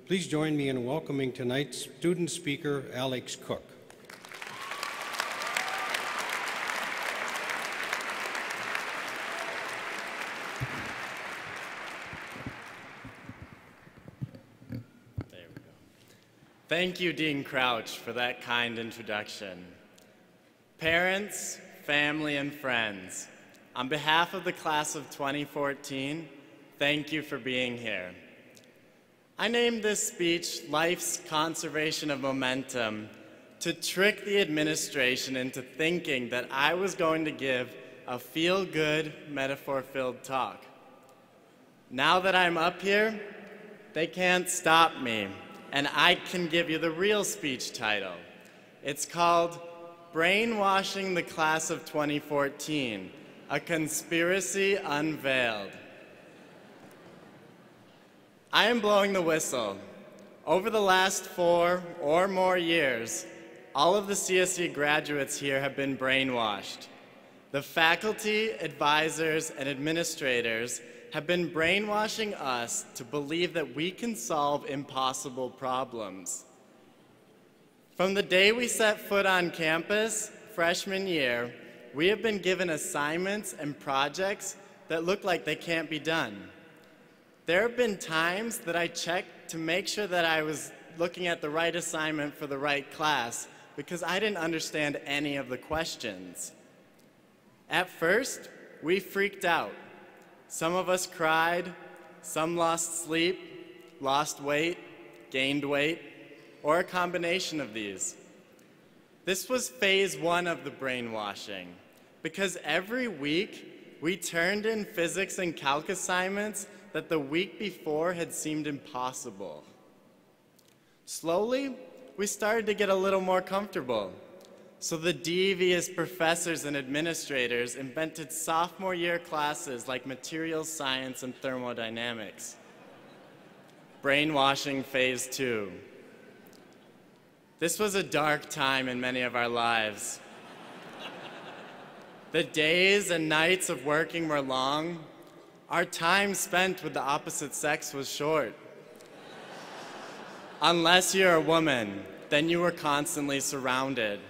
Please join me in welcoming tonight's student speaker, Alex Cook. Thank you, Dean Crouch, for that kind introduction. Parents, family, and friends, on behalf of the class of 2014, thank you for being here. I named this speech Life's Conservation of Momentum to trick the administration into thinking that I was going to give a feel-good, metaphor-filled talk. Now that I'm up here, they can't stop me. And I can give you the real speech title. It's called Brainwashing the Class of 2014, A Conspiracy Unveiled. I am blowing the whistle. Over the last 4 or more years, all of the CSE graduates here have been brainwashed. The faculty, advisors, and administrators have been brainwashing us to believe that we can solve impossible problems. From the day we set foot on campus, freshman year, we have been given assignments and projects that look like they can't be done. There have been times that I checked to make sure that I was looking at the right assignment for the right class because I didn't understand any of the questions. At first, we freaked out. Some of us cried, some lost sleep, lost weight, gained weight, or a combination of these. This was phase 1 of the brainwashing, because every week we turned in physics and calc assignments that the week before had seemed impossible. Slowly, we started to get a little more comfortable. So the devious professors and administrators invented sophomore year classes like materials science and thermodynamics. Brainwashing phase 2. This was a dark time in many of our lives. The days and nights of working were long. Our time spent with the opposite sex was short. Unless you're a woman, then you were constantly surrounded.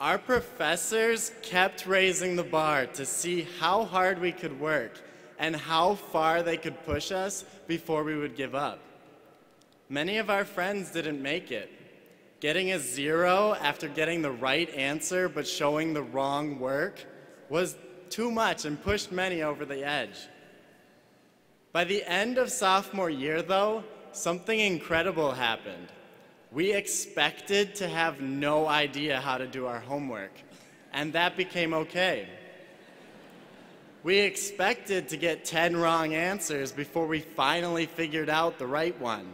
Our professors kept raising the bar to see how hard we could work and how far they could push us before we would give up. Many of our friends didn't make it. Getting a 0 after getting the right answer but showing the wrong work was too much and pushed many over the edge. By the end of sophomore year, though, something incredible happened. We expected to have no idea how to do our homework, and that became okay. We expected to get 10 wrong answers before we finally figured out the right one.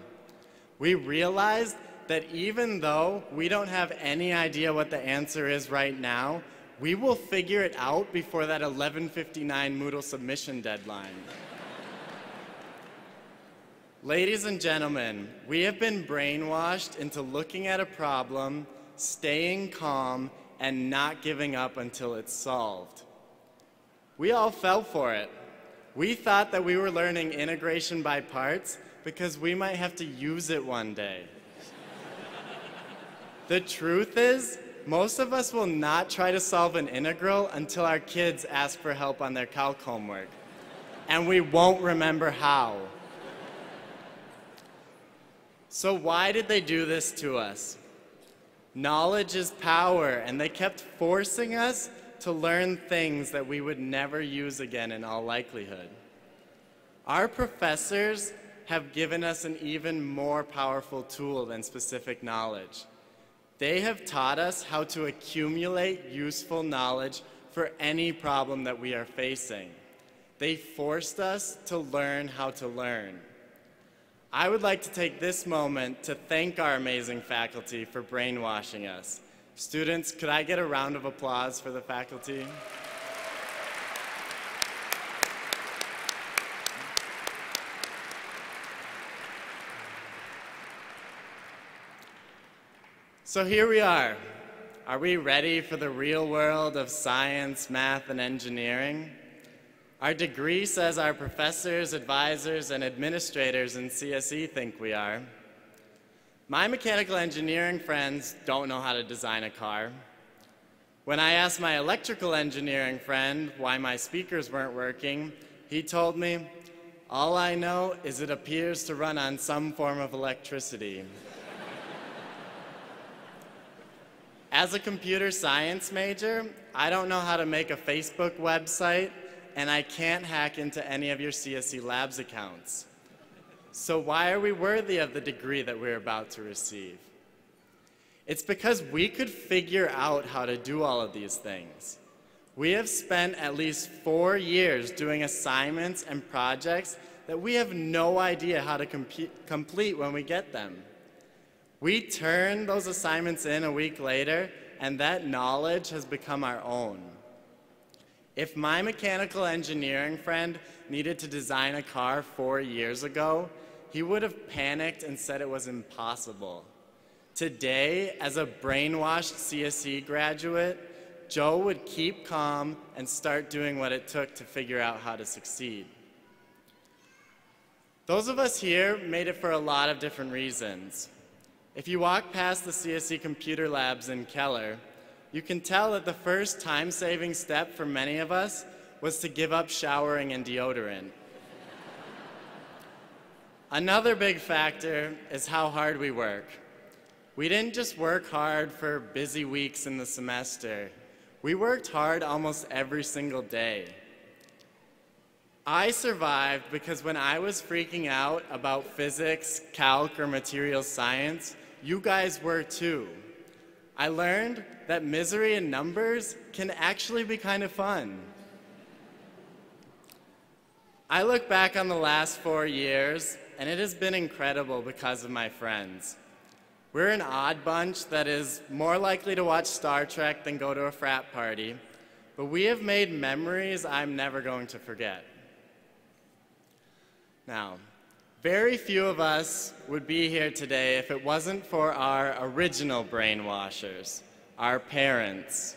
We realized that even though we don't have any idea what the answer is right now, we will figure it out before that 11:59 Moodle submission deadline. Ladies and gentlemen, we have been brainwashed into looking at a problem, staying calm, and not giving up until it's solved. We all fell for it. We thought that we were learning integration by parts because we might have to use it one day. The truth is, most of us will not try to solve an integral until our kids ask for help on their calc homework, and we won't remember how. So why did they do this to us? Knowledge is power, and they kept forcing us to learn things that we would never use again in all likelihood. Our professors have given us an even more powerful tool than specific knowledge. They have taught us how to accumulate useful knowledge for any problem that we are facing. They forced us to learn how to learn. I would like to take this moment to thank our amazing faculty for brainwashing us. Students, could I get a round of applause for the faculty? So here we are. Are we ready for the real world of science, math, and engineering? Our degree says our professors, advisors, and administrators in CSE think we are. My mechanical engineering friends don't know how to design a car. When I asked my electrical engineering friend why my speakers weren't working, he told me, "All I know is it appears to run on some form of electricity." As a computer science major, I don't know how to make a Facebook website, and I can't hack into any of your CSE Labs accounts. So why are we worthy of the degree that we're about to receive? It's because we could figure out how to do all of these things. We have spent at least 4 years doing assignments and projects that we have no idea how to complete when we get them. We turn those assignments in a week later, and that knowledge has become our own. If my mechanical engineering friend needed to design a car 4 years ago, he would have panicked and said it was impossible. Today, as a brainwashed CSE graduate, Joe would keep calm and start doing what it took to figure out how to succeed. Those of us here made it for a lot of different reasons. If you walk past the CSE computer labs in Keller, you can tell that the first time-saving step for many of us was to give up showering and deodorant. Another big factor is how hard we work. We didn't just work hard for busy weeks in the semester. We worked hard almost every single day. I survived because when I was freaking out about physics, calc, or materials science, you guys were too. I learned that misery in numbers can actually be kind of fun. I look back on the last 4 years, and it has been incredible because of my friends. We're an odd bunch that is more likely to watch Star Trek than go to a frat party, but we have made memories I'm never going to forget. Now, very few of us would be here today if it wasn't for our original brainwashers, our parents.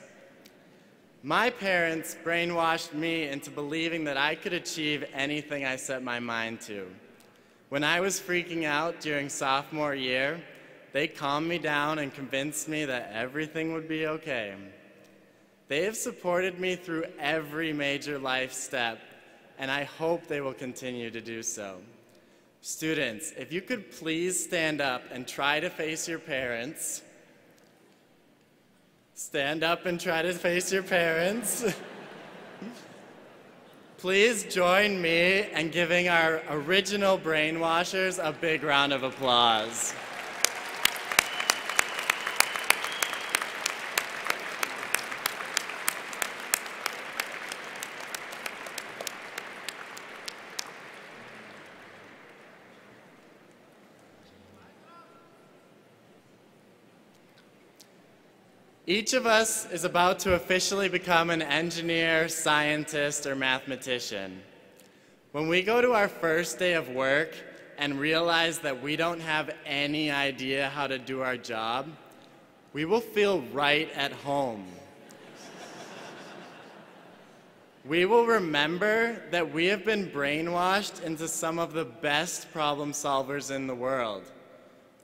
My parents brainwashed me into believing that I could achieve anything I set my mind to. When I was freaking out during sophomore year, they calmed me down and convinced me that everything would be okay. They have supported me through every major life step, and I hope they will continue to do so. Students, if you could please stand up and try to face your parents. Stand up and try to face your parents. Please join me in giving our original brainwashers a big round of applause. Each of us is about to officially become an engineer, scientist, or mathematician. When we go to our first day of work and realize that we don't have any idea how to do our job, we will feel right at home. We will remember that we have been brainwashed into some of the best problem solvers in the world.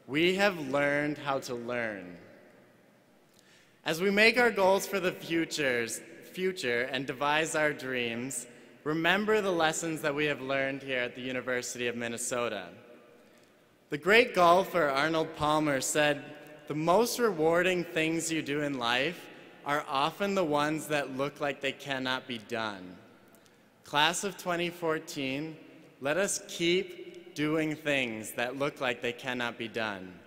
We have learned how to learn. As we make our goals for the future and devise our dreams, remember the lessons that we have learned here at the University of Minnesota. The great golfer Arnold Palmer said, "The most rewarding things you do in life are often the ones that look like they cannot be done." Class of 2014, let us keep doing things that look like they cannot be done.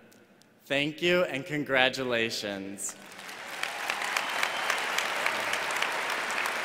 Thank you and congratulations.